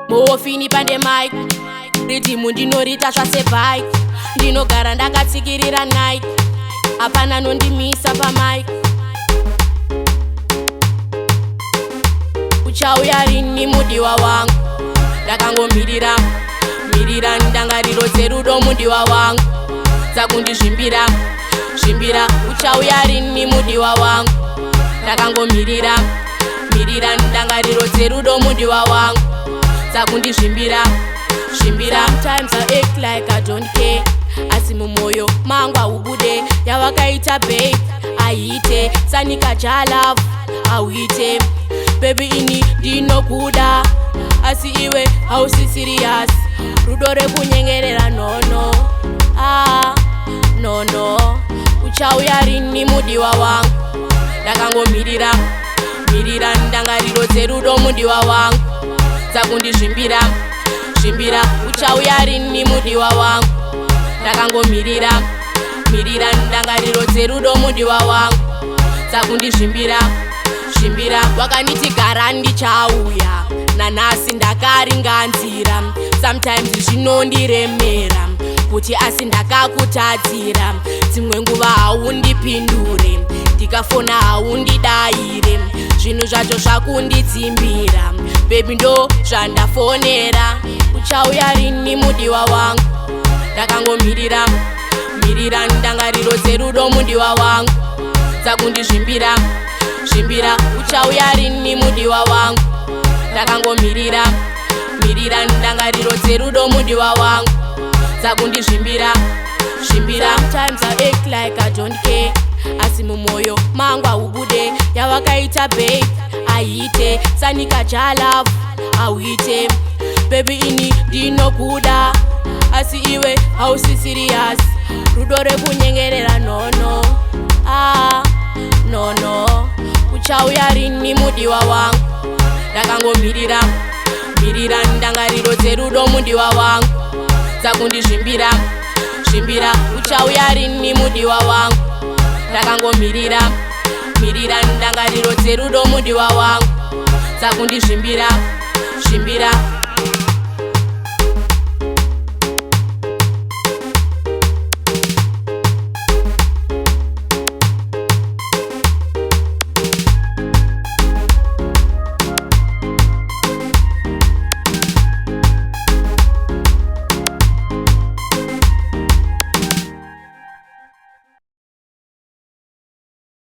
Morphine pande mic, ridhimu ndinorita zvasebike. Ndinogara ndakatsikirira night, hapana nondimisa pamic. Uchauya rini mudiwa wangu, ndakangomirira ndangariro dzerudo mudiwa wangu, dzakundizvimbira. Uchauya rini mudiwa wangu, ndakangomirira ndangariro dzerudo mudiwa wangu, dzakundizvimbira. Sometimes I act like I don't care, asi mumoyo mangu aubude. Yawakaita babe aite, sanika jalavu auite. Baby ini ndinokuda, asi iwe hausi serious. Rudo rekunyengerera nono, nono. Uchauya rini mudiwa wangu, ndakangomirira ndangariro dzerudo mudiwa wangu, dzakundizvimbira. Uchauya rini mudiwa wangu, ndakangomirira ndangariro dzerudo mudiwa wangu, dzakundizvimbira. Wakaniti gara ndichauya, nanhasi ndakaringanzira. Sometimes zvinondiremera kuti asi ndakakutadzira. Dzimwe nguva haundipindure, ndikafona haundidaire. Zvinhu zvacho zvakundidzimbira, baby ndo zvandafonera. Uchauya rini mudiwa wangu, ndakangomirira ndangariro dzerudo mudiwa wangu, dzakundizvimbira. Uchauya rini mudiwa wangu, ndakangomirira ndangariro dzerudo mudiwa wangu, dzakundizvimbira. Sometimes I act like I don't care, asi mumoyo mangu aubude. Yawakaita babe aite, sanika jalavu auite. Baby ini ndinokuda, asi iwe hausi serious. Rudo rekunyengerera nono, nono. Uchauya rini mudiwa wangu, ndakangomirira ndangariro dzerudo mudiwa wangu, dzakundizvimbira. Uchauya rini mudiwa wangu, ndakangomirira ndangariro dzerudo mudiwa wangu, dzakundizvimbira.